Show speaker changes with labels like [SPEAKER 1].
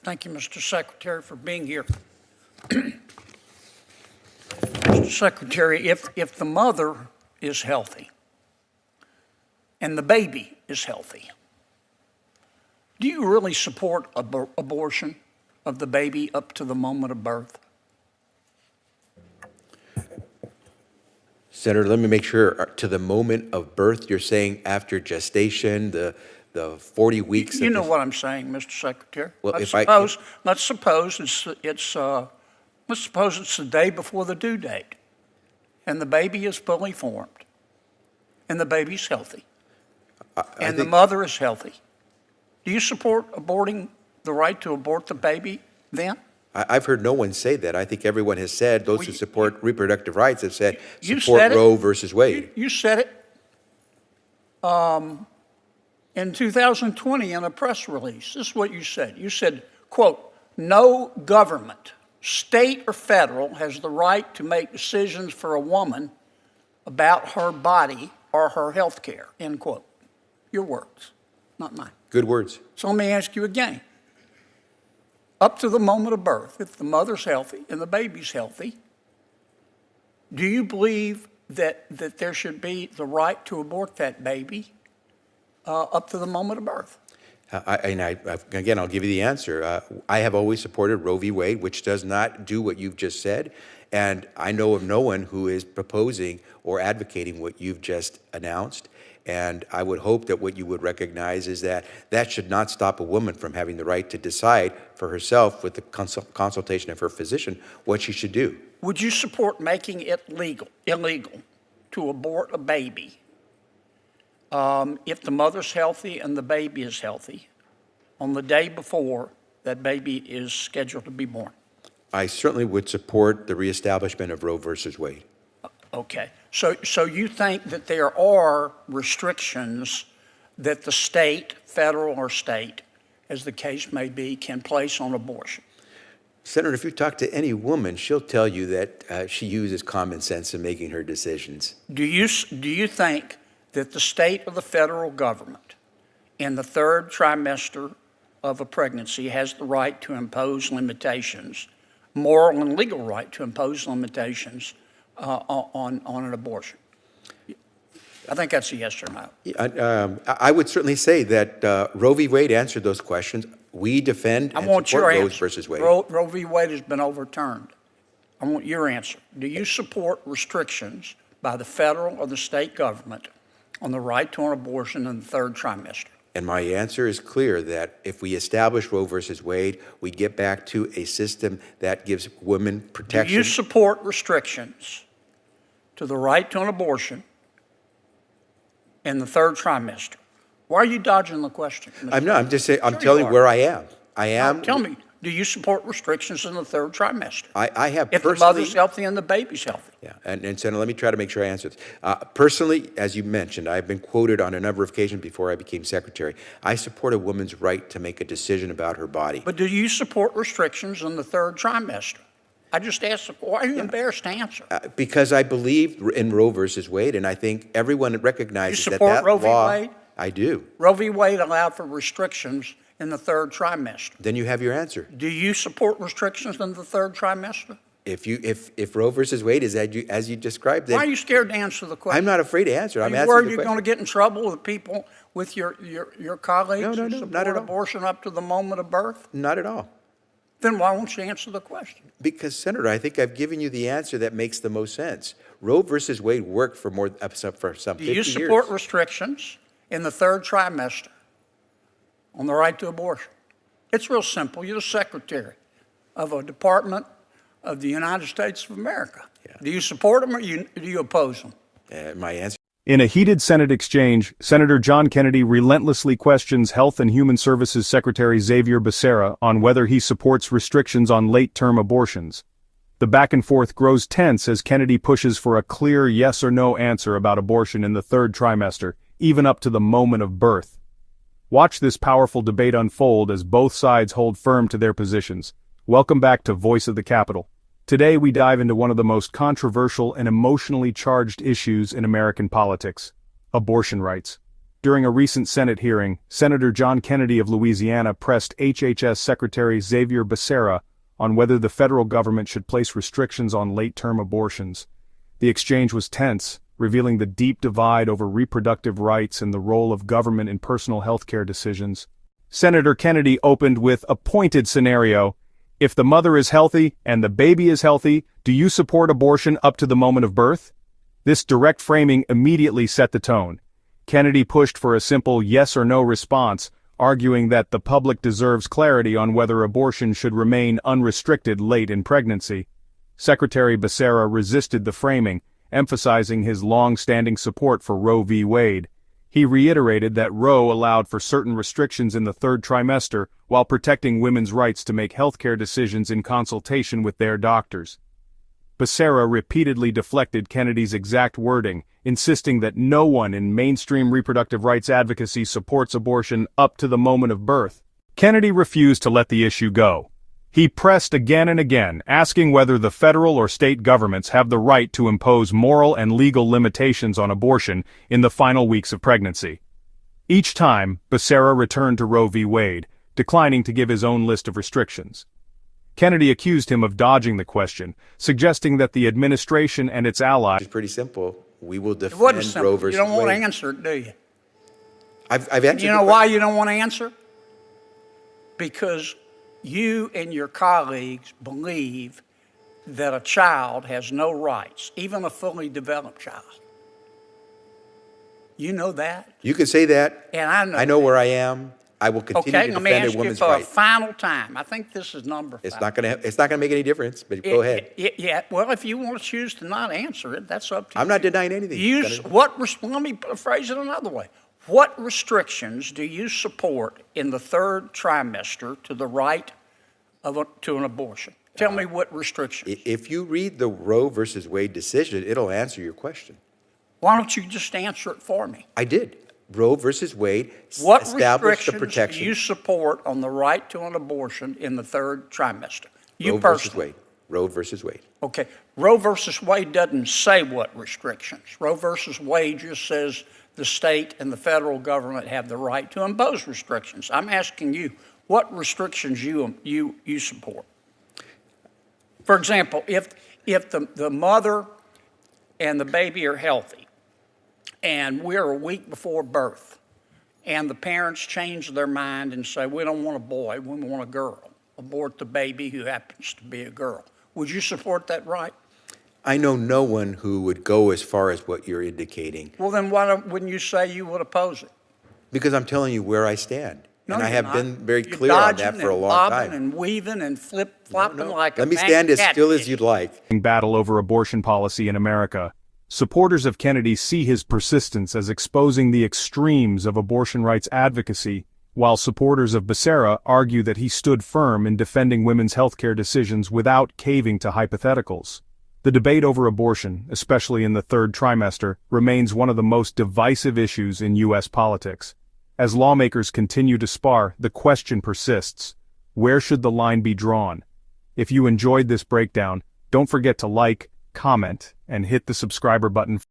[SPEAKER 1] Thank you, Mr. Secretary, for being here. Mr. Secretary, if the mother is healthy and the baby is healthy, do you really support abortion of the baby up to the moment of birth?
[SPEAKER 2] Senator, let me make sure, to the moment of birth, you're saying after gestation, the 40 weeks?
[SPEAKER 1] You know what I'm saying, Mr. Secretary.
[SPEAKER 2] Well,
[SPEAKER 1] Let's suppose it's the day before the due date, and the baby is fully formed, and the baby's healthy, and the mother is healthy. Do you support aborting the right to abort the baby then?
[SPEAKER 2] I've heard no one say that. I think everyone has said, those who support reproductive rights have said,
[SPEAKER 1] You
[SPEAKER 2] support
[SPEAKER 1] said it.
[SPEAKER 2] Roe versus Wade.
[SPEAKER 1] You said it in 2020 in a press release. This is what you said. You said, quote, "No government, state or federal, has the right to make decisions for a woman about her body or her health care," end quote. Your words, not mine.
[SPEAKER 2] Good words.
[SPEAKER 1] So let me ask you again. Up to the moment of birth, if the mother's healthy and the baby's healthy, do you believe that there should be the right to abort that baby up to the moment of birth?
[SPEAKER 2] Again, I'll give you the answer. I have always supported Roe v. Wade, which does not do what you've just said. And I know of no one who is proposing or advocating what you've just announced. And I would hope that what you would recognize is that that should not stop a woman from having the right to decide for herself, with the consultation of her physician, what she should do.
[SPEAKER 1] Would you support making it illegal to abort a baby if the mother's healthy and the baby is healthy on the day before that baby is scheduled to be born?
[SPEAKER 2] I certainly would support the reestablishment of Roe versus Wade.
[SPEAKER 1] Okay. So you think that there are restrictions that the state, federal or state, as the case may be, can place on abortion?
[SPEAKER 2] Senator, if you talk to any woman, she'll tell you that she uses common sense in making her decisions.
[SPEAKER 1] Do you think that the state or the federal government in the third trimester of a pregnancy has the right to impose limitations, moral and legal right to impose limitations on an abortion? I think that's a yes or no.
[SPEAKER 2] I would certainly say that Roe v. Wade answered those questions. We defend and support Roe versus Wade.
[SPEAKER 1] Roe v. Wade has been overturned. I want your answer. Do you support restrictions by the federal or the state government on the right to an abortion in the third trimester?
[SPEAKER 2] And my answer is clear, that if we establish Roe versus Wade, we get back to a system that gives women protection.
[SPEAKER 1] Do you support restrictions to the right to an abortion in the third trimester? Why are you dodging the question, Mr.
[SPEAKER 2] I'm not. I'm just saying. I'm
[SPEAKER 1] Sure
[SPEAKER 2] telling
[SPEAKER 1] you
[SPEAKER 2] where I am. I am.
[SPEAKER 1] Now, tell me, do you support restrictions in the third trimester?
[SPEAKER 2] I have
[SPEAKER 1] if
[SPEAKER 2] personally.
[SPEAKER 1] the mother's healthy and the baby's healthy.
[SPEAKER 2] Yeah, and Senator, let me try to make sure I answer this. Personally, as you mentioned, I've been quoted on a number of occasions before I became secretary. I support a woman's right to make a decision about her body.
[SPEAKER 1] But do you support restrictions in the third trimester? I just asked, why are you embarrassed to answer?
[SPEAKER 2] Because I believe in Roe versus Wade, and I think everyone recognizes
[SPEAKER 1] You
[SPEAKER 2] that
[SPEAKER 1] support Roe v.
[SPEAKER 2] law.
[SPEAKER 1] Wade?
[SPEAKER 2] I do.
[SPEAKER 1] Roe v. Wade allowed for restrictions in the third trimester.
[SPEAKER 2] Then you have your answer.
[SPEAKER 1] Do you support restrictions in the third trimester?
[SPEAKER 2] If Roe versus Wade is as you described, then
[SPEAKER 1] why are you scared to answer the question?
[SPEAKER 2] I'm not afraid to answer. I'm
[SPEAKER 1] Are you
[SPEAKER 2] asking
[SPEAKER 1] worried
[SPEAKER 2] the
[SPEAKER 1] you're
[SPEAKER 2] question.
[SPEAKER 1] going to get in trouble with people, with your colleagues
[SPEAKER 2] No,
[SPEAKER 1] who
[SPEAKER 2] not
[SPEAKER 1] support
[SPEAKER 2] at all.
[SPEAKER 1] abortion up to the moment of birth?
[SPEAKER 2] Not at all.
[SPEAKER 1] Then why won't you answer the question?
[SPEAKER 2] Because, Senator, I think I've given you the answer that makes the most sense. Roe versus Wade worked for some 50 years.
[SPEAKER 1] Do you support restrictions in the third trimester on the right to abortion? It's real simple. You're the secretary of a department of the United States of America. Yeah. Do you support them or do you oppose them?
[SPEAKER 2] My answer.
[SPEAKER 3] In a heated Senate exchange, Senator John Kennedy relentlessly questions Health and Human Services Secretary Xavier Becerra on whether he supports restrictions on late-term abortions. The back and forth grows tense as Kennedy pushes for a clear yes or no answer about abortion in the third trimester, even up to the moment of birth. Watch this powerful debate unfold as both sides hold firm to their positions. Welcome back to Voice of the Capitol. Today we dive into one of the most controversial and emotionally charged issues in American politics: abortion rights. During a recent Senate hearing, Senator John Kennedy of Louisiana pressed HHS Secretary Xavier Becerra on whether the federal government should place restrictions on late-term abortions. The exchange was tense, revealing the deep divide over reproductive rights and the role of government in personal health care decisions. Senator Kennedy opened with a pointed scenario. If the mother is healthy and the baby is healthy, do you support abortion up to the moment of birth? This direct framing immediately set the tone. Kennedy pushed for a simple yes or no response, arguing that the public deserves clarity on whether abortion should remain unrestricted late in pregnancy. Secretary Becerra resisted the framing, emphasizing his long-standing support for Roe v. Wade. He reiterated that Roe allowed for certain restrictions in the third trimester while protecting women's rights to make healthcare decisions in consultation with their doctors. Becerra repeatedly deflected Kennedy's exact wording, insisting that no one in mainstream reproductive rights advocacy supports abortion up to the moment of birth. Kennedy refused to let the issue go. He pressed again and again, asking whether the federal or state governments have the right to impose moral and legal limitations on abortion in the final weeks of pregnancy. Each time, Becerra returned to Roe v. Wade, declining to give his own list of restrictions. Kennedy accused him of dodging the question, suggesting that the administration and its allies—
[SPEAKER 2] It's pretty simple. We will
[SPEAKER 1] It wasn't
[SPEAKER 2] defend
[SPEAKER 1] simple.
[SPEAKER 2] Roe versus
[SPEAKER 1] You don't want to
[SPEAKER 2] Wade.
[SPEAKER 1] answer it, do you?
[SPEAKER 2] I've answered
[SPEAKER 1] You
[SPEAKER 2] the
[SPEAKER 1] know
[SPEAKER 2] question.
[SPEAKER 1] why you don't want to answer? Because you and your colleagues believe that a child has no rights, even a fully developed child. You know that?
[SPEAKER 2] You can say that.
[SPEAKER 1] And I know
[SPEAKER 2] I know
[SPEAKER 1] that.
[SPEAKER 2] where I am. I will continue
[SPEAKER 1] Okay,
[SPEAKER 2] to
[SPEAKER 1] let me
[SPEAKER 2] defend
[SPEAKER 1] ask
[SPEAKER 2] a
[SPEAKER 1] you
[SPEAKER 2] woman's
[SPEAKER 1] for a
[SPEAKER 2] right.
[SPEAKER 1] final time. I think this is number 5.
[SPEAKER 2] It's not gonna make any difference, but go ahead.
[SPEAKER 1] Yeah, well, if you want to choose to not answer it, that's up to you.
[SPEAKER 2] I'm not denying anything.
[SPEAKER 1] Let me phrase it another way. What restrictions do you support in the third trimester to the right to an abortion? Tell me what restrictions.
[SPEAKER 2] If you read the Roe versus Wade decision, it'll answer your question.
[SPEAKER 1] Why don't you just answer it for me?
[SPEAKER 2] I did. Roe versus Wade
[SPEAKER 1] What
[SPEAKER 2] established the
[SPEAKER 1] restrictions
[SPEAKER 2] protection.
[SPEAKER 1] do you support on the right to an abortion in the third trimester? You
[SPEAKER 2] Roe versus
[SPEAKER 1] personally.
[SPEAKER 2] Wade. Roe versus Wade.
[SPEAKER 1] Okay, Roe versus Wade doesn't say what restrictions. Roe versus Wade just says the state and the federal government have the right to impose restrictions. I'm asking you, what restrictions you support? For example, if the mother and the baby are healthy, and we're a week before birth, and the parents change their mind and say, we don't want a boy, we want a girl, abort the baby who happens to be a girl, would you support that right?
[SPEAKER 2] I know no one who would go as far as what you're indicating.
[SPEAKER 1] Well, then wouldn't you say you would oppose it?
[SPEAKER 2] Because I'm telling you where I stand.
[SPEAKER 1] No,
[SPEAKER 2] and I
[SPEAKER 1] you're
[SPEAKER 2] have
[SPEAKER 1] not.
[SPEAKER 2] been very
[SPEAKER 1] You're
[SPEAKER 2] clear on that
[SPEAKER 1] dodging
[SPEAKER 2] for a
[SPEAKER 1] and
[SPEAKER 2] long
[SPEAKER 1] bobbing
[SPEAKER 2] time.
[SPEAKER 1] and weaving and flip-flopping
[SPEAKER 2] No.
[SPEAKER 1] like a
[SPEAKER 2] Let me
[SPEAKER 1] mad
[SPEAKER 2] stand as still as
[SPEAKER 1] catfish.
[SPEAKER 2] you'd like.
[SPEAKER 3] battle over abortion policy in America. Supporters of Kennedy see his persistence as exposing the extremes of abortion rights advocacy, while supporters of Becerra argue that he stood firm in defending women's healthcare decisions without caving to hypotheticals. The debate over abortion, especially in the third trimester, remains one of the most divisive issues in U.S. politics. As lawmakers continue to spar, the question persists: where should the line be drawn? If you enjoyed this breakdown, don't forget to like, comment, and hit the subscriber button.